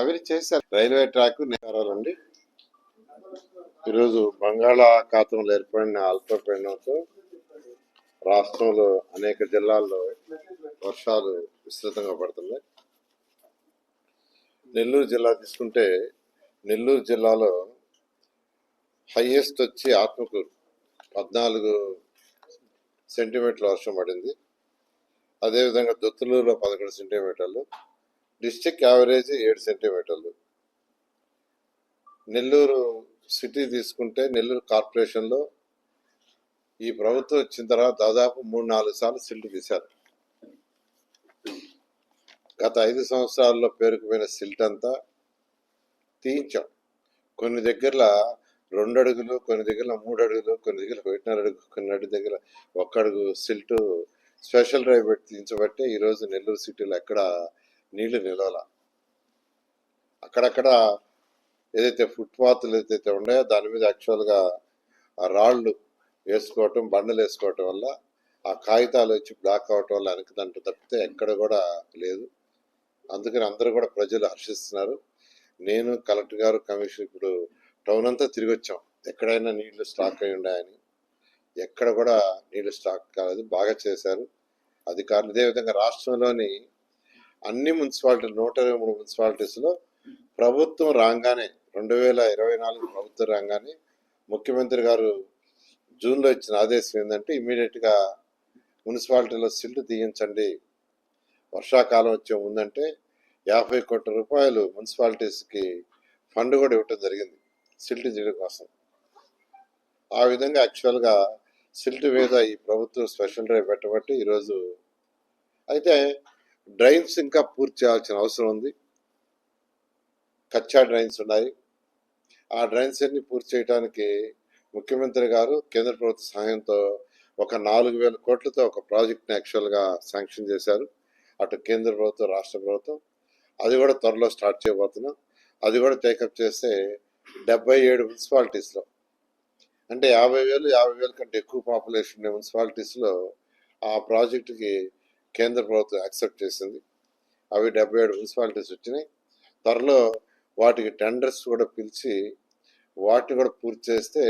అవి చేశారు. Railway track నేరాలండి. ఈరోజు బంగాళాఖాతంలో ఏర్పడిన అల్పపీడనంతో రాష్ట్రంలో అనేక జిల్లాల్లో వర్షాలు విస్తృతంగా పడుతున్నాయి. నెల్లూరు జిల్లా తీసుకుంటే నెల్లూరు జిల్లాలో హైయెస్ట్ వచ్చి ఆత్మకూరు 14 సెంటీమీటర్ల వర్షం పడింది. అదేవిధంగా దొత్తులూరులో 11 సెంటీమీటర్లు, డిస్టిక్ యావరేజ్ 7 సెంటీమీటర్లు. నెల్లూరు సిటీ తీసుకుంటే నెల్లూరు కార్పొరేషన్లో ఈ ప్రభుత్వం వచ్చిన తర్వాత దాదాపు 3-4 సార్లు సిల్ట్ తీశారు. గత 5 సంవత్సరాల్లో పేరుకుపోయిన సిల్ట్ అంతా తీయించాం. కొన్ని దగ్గర 2 అడుగులు, కొన్ని దగ్గర 3 అడుగులు, కొన్ని దగ్గర 1.5 అడుగు, కొన్ని దగ్గర 1 అడుగు సిల్ట్ స్పెషల్ డ్రైవ్ పెట్టి తీయించబట్టే ఈరోజు నెల్లూరు సిటీలో ఎక్కడ నీళ్లు నిలవాల. అక్కడక్కడ ఏదైతే ఫుట్పాత్లు ఏదైతే ఉన్నాయో దాని మీద యాక్చువల్గా ఆ రాళ్ళు వేసుకోవటం, బండలు వేసుకోవటం వల్ల ఆ కాగితాలు వచ్చి బ్లాక్ అవటం వల్ల వెనకదంట తప్పితే ఎక్కడ కూడా లేదు. అందుకని అందరూ కూడా ప్రజలు హర్షిస్తున్నారు. నేను, కలెక్టర్ గారు, కమిషనర్ ఇప్పుడు టౌన్ అంతా తిరిగి వచ్చాం. ఎక్కడైనా నీళ్లు స్టాక్ అయి ఉన్నాయని, ఎక్కడ కూడా నీళ్లు స్టాక్ కాలేదు. బాగా చేశారు అధికారులు. ఇదేవిధంగా రాష్ట్రంలోని అన్ని మున్సిపాలిటీలు 123 మున్సిపాలిటీస్లో ప్రభుత్వం రాగానే 2024 ప్రభుత్వం రాగానే ముఖ్యమంత్రి గారు జూన్లో ఇచ్చిన ఆదేశం ఏంటంటే ఇమీడియట్గా మున్సిపాలిటీలో సిల్ట్ తీయించండి, వర్షాకాలం వచ్చే ముందంటే 50 కోట్ల రూపాయలు మున్సిపాలిటీస్కి ఫండ్ కూడా ఇవ్వటం జరిగింది సిల్ట్ తీయడం కోసం. ఆ విధంగా యాక్చువల్గా సిల్ట్ మీద ఈ ప్రభుత్వం స్పెషల్ డ్రైవ్ పెట్టబట్టి ఈరోజు అయితే డ్రైన్స్ ఇంకా పూర్తి చేయాల్సిన అవసరం ఉంది. కచ్చా డ్రైన్స్ ఉన్నాయి. ఆ డ్రైన్స్ అన్ని పూర్తి చేయడానికి ముఖ్యమంత్రి గారు కేంద్ర ప్రభుత్వ సహాయంతో ఒక 4,000 కోట్లతో ఒక ప్రాజెక్ట్ని యాక్చువల్గా శాంక్షన్ చేశారు. అటు కేంద్ర ప్రభుత్వం, రాష్ట్ర ప్రభుత్వం. అది కూడా త్వరలో స్టార్ట్ చేయబోతున్నాం. అది కూడా టేకప్ చేస్తే 77 మున్సిపాలిటీస్లో అంటే 50,000 కంటే ఎక్కువ పాపులేషన్ ఉన్న మున్సిపాలిటీస్లో ఆ ప్రాజెక్టుకి కేంద్ర ప్రభుత్వం యాక్సెప్ట్ చేసింది. అవి 77 మున్సిపాలిటీస్ వచ్చినాయి. త్వరలో వాటికి టెండర్స్ కూడా పిలిచి వాటిని కూడా పూర్తి చేస్తే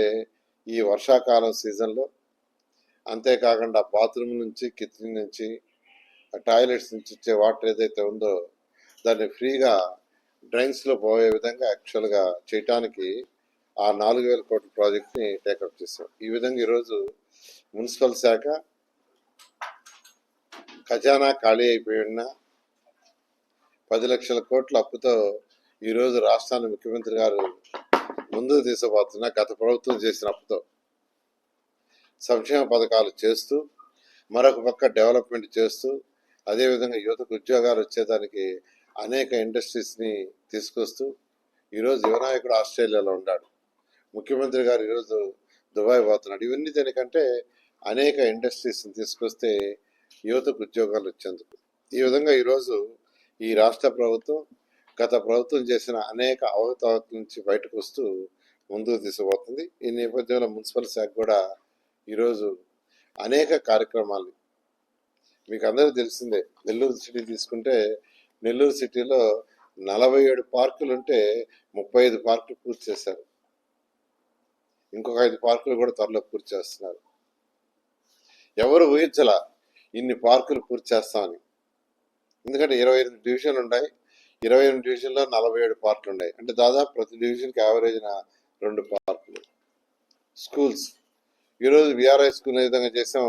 ఈ వర్షాకాలం సీజన్లో, అంతేకాకుండా బాత్రూమ్ నుంచి, కిచెన్ నుంచి, టాయిలెట్స్ నుంచి వచ్చే వాటర్ ఏదైతే ఉందో దాన్ని ఫ్రీగా డ్రైన్స్లో పోయే విధంగా యాక్చువల్గా చేయటానికి ఆ 4,000 కోట్ల ప్రాజెక్ట్ని టేకప్ చేశాం. ఈ విధంగా ఈరోజు మున్సిపల్ శాఖ ఖజానా ఖాళీ అయిపోయిన 10 లక్షల కోట్ల అప్పుతో ఈరోజు రాష్ట్రాన్ని ముఖ్యమంత్రి గారు ముందుకు తీసుకుపోతున్న గత ప్రభుత్వం చేసిన అప్పుతో సంక్షేమ పథకాలు చేస్తూ, మరొక పక్క డెవలప్మెంట్ చేస్తూ, అదేవిధంగా యువతకు ఉద్యోగాలు వచ్చేదానికి అనేక ఇండస్ట్రీస్ని తీసుకొస్తూ ఈరోజు యువనాయకుడు ఆస్ట్రేలియాలో ఉన్నాడు. ముఖ్యమంత్రి గారు ఈరోజు దుబాయ్ పోతున్నాడు. ఇవన్నీ దానికంటే అనేక ఇండస్ట్రీస్ని తీసుకొస్తే యువతకు ఉద్యోగాలు వచ్చేందుకు. ఈ విధంగా ఈరోజు ఈ రాష్ట్ర ప్రభుత్వం గత ప్రభుత్వం చేసిన అనేక అవకతవకల నుంచి బయటకు వస్తూ ముందుకు తీసుకుపోతుంది. ఈ నేపథ్యంలో మున్సిపల్ శాఖ కూడా ఈరోజు అనేక కార్యక్రమాలు, మీకు అందరికీ తెలిసిందే, నెల్లూరు సిటీ తీసుకుంటే నెల్లూరు సిటీలో 47 పార్కులు ఉంటే 35 పార్కులు పూర్తి చేశారు. ఇంకొక 5 పార్కులు కూడా త్వరలో పూర్తి చేస్తున్నారు. ఎవరు ఊహించలా ఇన్ని పార్కులు పూర్తి చేస్తామని. ఎందుకంటే 28 డివిజన్లు ఉన్నాయి. 28 డివిజన్లో 47 పార్కులు ఉన్నాయి. అంటే దాదాపు ప్రతి డివిజన్కి యావరేజ్న 2 పార్కులు. స్కూల్స్ ఈరోజు విఆర్ఐ స్కూల్ ఏ విధంగా చేసాం,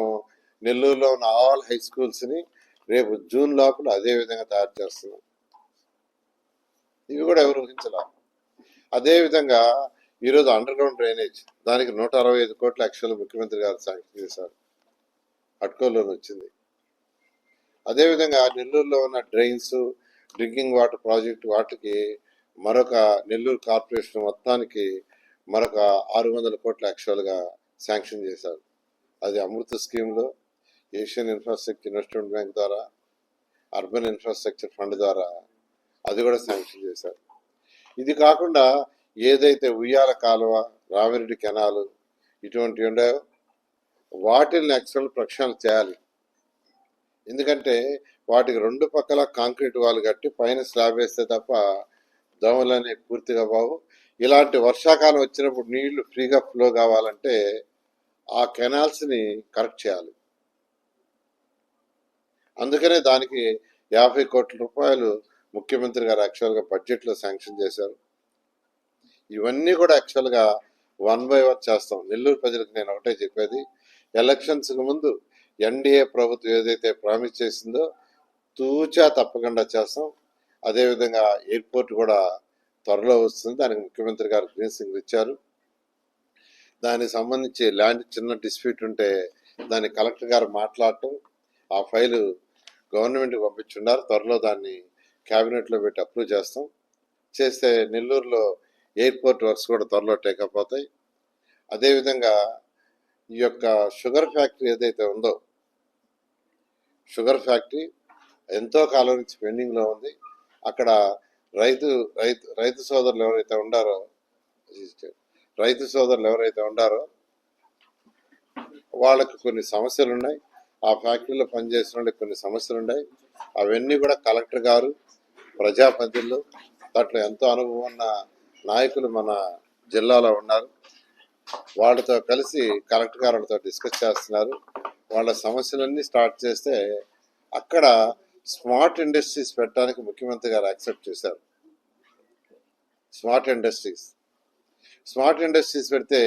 నెల్లూరులో ఉన్న ఆల్ హై స్కూల్స్ని రేపు జూన్ లోపల అదే విధంగా తయారు చేస్తున్నాం. ఇవి కూడా ఎవరు ఊహించలా. అదేవిధంగా ఈరోజు అండర్ గ్రౌండ్ డ్రైనేజ్ దానికి 165 కోట్ల యాక్చువల్ ముఖ్యమంత్రి గారు శాంక్షన్ చేశారు. అట్కోలో వచ్చింది. అదేవిధంగా నెల్లూరులో ఉన్న డ్రైన్స్, డ్రింకింగ్ వాటర్ ప్రాజెక్టు వాటికి మరొక నెల్లూరు కార్పొరేషన్ మొత్తానికి మరొక 600 కోట్ల యాక్చువల్గా శాంక్షన్ చేశారు. అది అమృత స్కీమ్లో ఏషియన్ ఇన్ఫ్రాస్ట్రక్చర్ ఇన్వెస్ట్మెంట్ బ్యాంక్ ద్వారా, అర్బన్ ఇన్ఫ్రాస్ట్రక్చర్ ఫండ్ ద్వారా అది కూడా శాంక్షన్ చేశారు. ఇది కాకుండా ఏదైతే ఉయ్యాల కాలువ, రామిరెడ్డి కెనాలు ఇటువంటివి ఉన్నాయో వాటిని యాక్చువల్ ప్రక్షాళన చేయాలి. ఎందుకంటే వాటికి 2 పక్కల కాంక్రీట్ వాల్ కట్టి పైన స్లాబ్ వేస్తే తప్ప దోమలని పూర్తిగా బాగు. ఇలాంటి వర్షాకాలం వచ్చినప్పుడు నీళ్లు ఫ్రీగా ఫ్లో కావాలంటే ఆ కెనాల్స్ని కరెక్ట్ చేయాలి. అందుకనే దానికి 50 కోట్ల రూపాయలు ముఖ్యమంత్రి గారు యాక్చువల్గా బడ్జెట్లో శాంక్షన్ చేశారు. ఇవన్నీ కూడా యాక్చువల్గా 1 by 1 చేస్తాం. నెల్లూరు ప్రజలకు నేను ఒకటే చెప్పేది, ఎలక్షన్స్కి ముందు ఎన్డీఏ ప్రభుత్వం ఏదైతే ప్రామిస్ చేసిందో తూచా తప్పకుండా చేస్తాం. అదేవిధంగా ఎయిర్పోర్ట్ కూడా త్వరలో వస్తుంది. దానికి ముఖ్యమంత్రి గారు గ్రీన్ సిగ్నల్ ఇచ్చారు. దానికి సంబంధించి ల్యాండ్ చిన్న డిస్ప్యూట్ ఉంటే దాన్ని కలెక్టర్ గారు మాట్లాడటం, ఆ ఫైలు గవర్నమెంట్కి పంపించున్నారు. త్వరలో దాన్ని క్యాబినెట్లో పెట్టి అప్రూవ్ చేస్తాం. చేస్తే నెల్లూరులో ఎయిర్పోర్ట్ వర్క్స్ కూడా త్వరలో టేకప్ అవుతాయి. అదేవిధంగా ఈ యొక్క షుగర్ ఫ్యాక్టరీ ఏదైతే ఉందో, షుగర్ ఫ్యాక్టరీ ఎంతో కాలం నుంచి పెండింగ్లో ఉంది. అక్కడ రైతు సోదరులు ఎవరైతే ఉండారో వాళ్ళకి కొన్ని సమస్యలు ఉన్నాయి. ఆ ఫ్యాక్టరీలో పనిచేసిన వాళ్ళకి కొన్ని సమస్యలు ఉన్నాయి. అవన్నీ కూడా కలెక్టర్ గారు, ప్రజాప్రతినిధులు, దాంట్లో ఎంతో అనుభవం ఉన్న నాయకులు మన జిల్లాలో ఉన్నారు. వాళ్ళతో కలిసి కలెక్టర్ గారితో డిస్కస్ చేస్తున్నారు. వాళ్ళ సమస్యలన్నీ స్టార్ట్ చేస్తే అక్కడ స్మార్ట్ ఇండస్ట్రీస్ పెట్టడానికి ముఖ్యమంత్రి గారు యాక్సెప్ట్ చేశారు. స్మార్ట్ ఇండస్ట్రీస్ పెడితే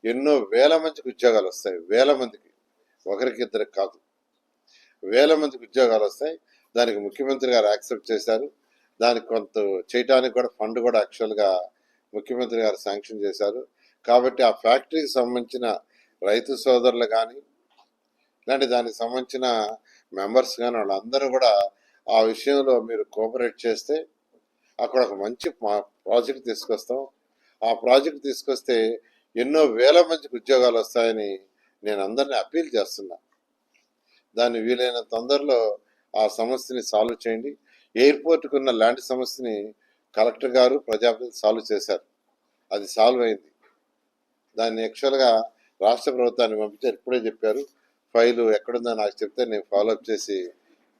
ఎన్నో వేల మందికి ఉద్యోగాలు వస్తాయి. వేల మందికి, ఒకరికి ఇద్దరికి కాదు, వేల మందికి ఉద్యోగాలు వస్తాయి. దానికి ముఖ్యమంత్రి గారు యాక్సెప్ట్ చేశారు. దానికి కొంత చేయడానికి కూడా ఫండ్ కూడా యాక్చువల్గా ముఖ్యమంత్రి గారు శాంక్షన్ చేశారు. కాబట్టి ఆ ఫ్యాక్టరీకి సంబంధించిన రైతు సోదరులు కానీ, ఇలాంటి దానికి సంబంధించిన మెంబర్స్ కానీ వాళ్ళందరూ కూడా ఆ విషయంలో మీరు కోఆపరేట్ చేస్తే అక్కడ ఒక మంచి ప్రాజెక్ట్ తీసుకొస్తాం. ఆ ప్రాజెక్ట్ తీసుకొస్తే ఎన్నో వేల మందికి ఉద్యోగాలు వస్తాయని నేను అందరినీ అప్పీల్ చేస్తున్నా. దాన్ని వీలైన తొందరలో ఆ సమస్యని సాల్వ్ చేయండి. ఎయిర్పోర్ట్కి ఉన్న ల్యాండ్ సమస్యని కలెక్టర్ గారు, ప్రజాప్రతినిధులు సాల్వ్ చేశారు. అది సాల్వ్ అయింది. దాన్ని యాక్చువల్గా రాష్ట్ర ప్రభుత్వాన్ని పంపించారు. ఇప్పుడే చెప్పారు, ఫైలు ఎక్కడుందో నాకు చెప్తే నేను ఫాలోఅప్ చేసి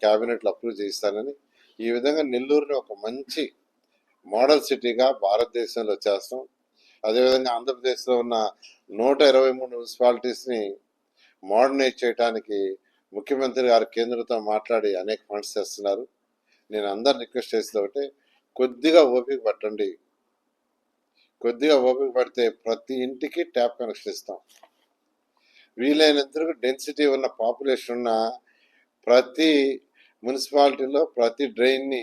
క్యాబినెట్లో అప్రూవ్ చేయిస్తానని. ఈ విధంగా నెల్లూరుని ఒక మంచి మోడల్ సిటీగా భారతదేశంలో చేస్తాం. అదేవిధంగా ఆంధ్రప్రదేశ్లో ఉన్న 123 మున్సిపాలిటీస్ని మోడర్నైజ్ చేయడానికి ముఖ్యమంత్రి గారు కేంద్రంతో మాట్లాడి అనేక ఫండ్స్ చేస్తున్నారు. నేను అందరిని రిక్వెస్ట్ చేసేది ఒకటే, కొద్దిగా ఓపిక పట్టండి. కొద్దిగా ఓపిక పడితే ప్రతి ఇంటికి ట్యాప్ కనెక్షన్ ఇస్తాం. వీలైనంత డెన్సిటీ ఉన్న పాపులేషన్ ఉన్న ప్రతి మున్సిపాలిటీలో ప్రతి డ్రైన్ని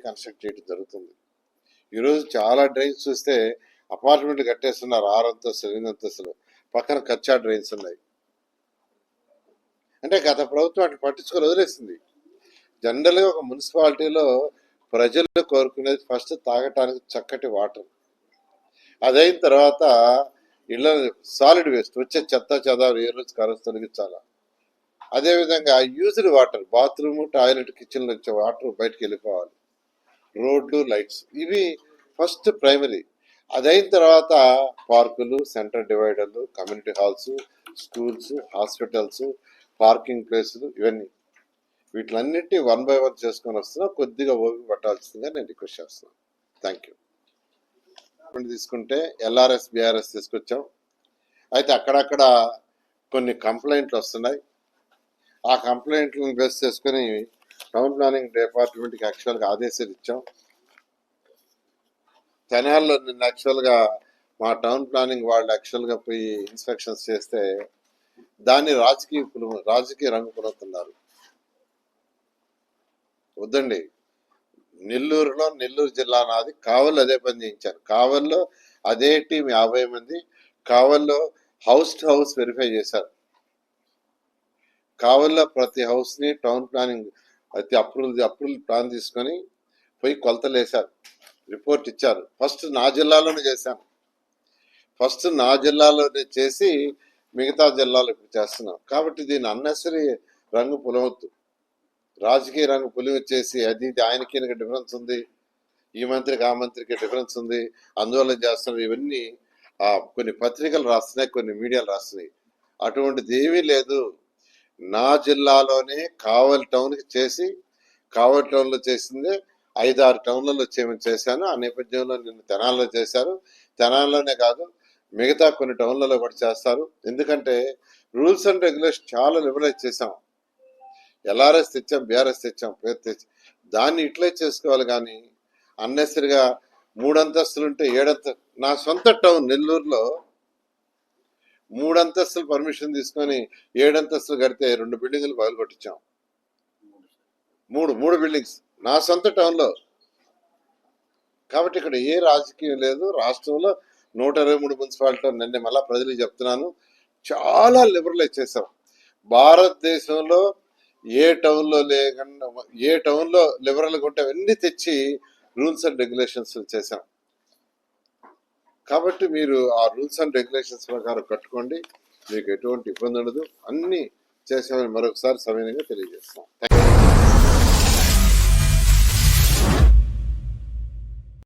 కన్స్ట్రక్ట్ చేయడం జరుగుతుంది. ఈరోజు చాలా డ్రైన్స్ చూస్తే అపార్ట్మెంట్లు కట్టేస్తున్నారు, 6 అంతస్తులు 8 అంతస్తులు, పక్కన కచ్చా డ్రైన్స్ ఉన్నాయి. అంటే గత ప్రభుత్వం అటు పట్టించుకొని వదిలేసింది. జనరల్గా ఒక మున్సిపాలిటీలో ప్రజలు కోరుకునేది ఫస్ట్ తాగటానికి చక్కటి వాటర్, అదైన తర్వాత ఇళ్ళ సాలిడ్ వేస్ట్ వచ్చే చెత్త చెదారు ఏ రోజు కారోజు తొలగించాలా. అదేవిధంగా యూజ్డ్ వాటర్, బాత్రూమ్, టాయిలెట్, కిచెన్లో వచ్చే వాటర్ బయటకు వెళ్ళిపోవాలి. రోడ్లు, లైట్స్, ఇవి ఫస్ట్ ప్రైమరీ. అదైన తర్వాత పార్కులు, సెంటర్ డివైడర్లు, community halls, schools, hospitals, parking ప్లేసులు, ఇవన్నీ వీటిలన్నింటినీ 1 by 1 చేసుకొని వస్తున్నా. కొద్దిగా ఓపిక పట్టాల్సిందిగా నేను రిక్వెస్ట్ చేస్తున్నాను. Thank you. తీసుకుంటే ఎల్ఆర్ఎస్, బిఆర్ఎస్ తీసుకొచ్చాం. అయితే అక్కడక్కడ కొన్ని కంప్లైంట్లు వస్తున్నాయి. ఆ కంప్లైంట్లను బేస్ చేసుకుని టౌన్ ప్లానింగ్ డిపార్ట్మెంట్కి యాక్చువల్గా ఆదేశాలు ఇచ్చాం. తెనాల్లో నిన్న యాక్చువల్గా మా టౌన్ ప్లానింగ్ వాళ్ళు యాక్చువల్గా పోయి ఇన్స్పెక్షన్స్ చేస్తే దాన్ని రాజకీయ రంగు పులుతున్నారు. వద్దండి. నెల్లూరు జిల్లా నాది. కావల్లో అదే పని చేయించారు. కావల్లో అదే టీం 50 మంది కావల్లో హౌస్ టు హౌస్ వెరిఫై చేశారు. కావల్లో ప్రతి హౌస్ని టౌన్ ప్లానింగ్ అయితే అప్రూవల్ ప్లాన్ తీసుకొని పోయి కొలతలు వేశారు, రిపోర్ట్ ఇచ్చారు. ఫస్ట్ నా జిల్లాలోనే చేసి మిగతా జిల్లాలో ఇప్పుడు చేస్తున్నాం. కాబట్టి దీన్ని అన్నెసరీ రంగు పులవద్దు. రాజకీయ రంగు పులివచ్చేసి అది ఆయనకి డిఫరెన్స్ ఉంది, ఈ మంత్రికి ఆ మంత్రికి డిఫరెన్స్ ఉంది, అందువల్ల చేస్తున్నారు. ఇవన్నీ కొన్ని పత్రికలు రాస్తున్నాయి, కొన్ని మీడియాలు రాస్తున్నాయి. అటువంటిది ఏమీ లేదు. నా జిల్లాలోనే కావలి టౌన్కి చేసి, కావలి టౌన్లో చేసిందే 5-6 టౌన్లలో చేయమని చేశాను. ఆ నేపథ్యంలో నిన్ను తెనాల్లో చేశారు. తెనాల్లోనే కాదు, మిగతా కొన్ని టౌన్లలో కూడా చేస్తారు. ఎందుకంటే రూల్స్ అండ్ రెగ్యులేషన్ చాలా లిబరలైజ్ చేశాం. ఎల్ఆర్ఎస్ తెచ్చాం, బీఆర్ఎస్ తెచ్చాం, పేరు తెచ్చి దాన్ని యూటిలైజ్ చేసుకోవాలి. కానీ అన్నెసరిగా 3 అంతస్తులుంటే 7 నా సొంత టౌన్ నెల్లూరులో 3 అంతస్తులు పర్మిషన్ తీసుకొని 7 అంతస్తులు కడితే 2 బిల్డింగులు పగలు కొట్టించాం. మూడు బిల్డింగ్స్ నా సొంత టౌన్లో. కాబట్టి ఇక్కడ ఏ రాజకీయం లేదు. రాష్ట్రంలో 123 మున్సిపాలిటీ నిన్న మళ్ళా ప్రజలకు చెప్తున్నాను, చాలా లిబరలైజ్ చేశాం. భారతదేశంలో ఏ టౌన్లో లేకుండా, ఏ టౌన్లో లిబరల్గా ఉంటే అవన్నీ తెచ్చి రూల్స్ అండ్ రెగ్యులేషన్స్ చేశాం. కాబట్టి మీరు ఆ రూల్స్ అండ్ రెగ్యులేషన్స్ ప్రకారం కట్టుకోండి, మీకు ఎటువంటి ఇబ్బంది ఉండదు. అన్ని చేసామని మరొకసారి సవినయంగా తెలియజేస్తాం.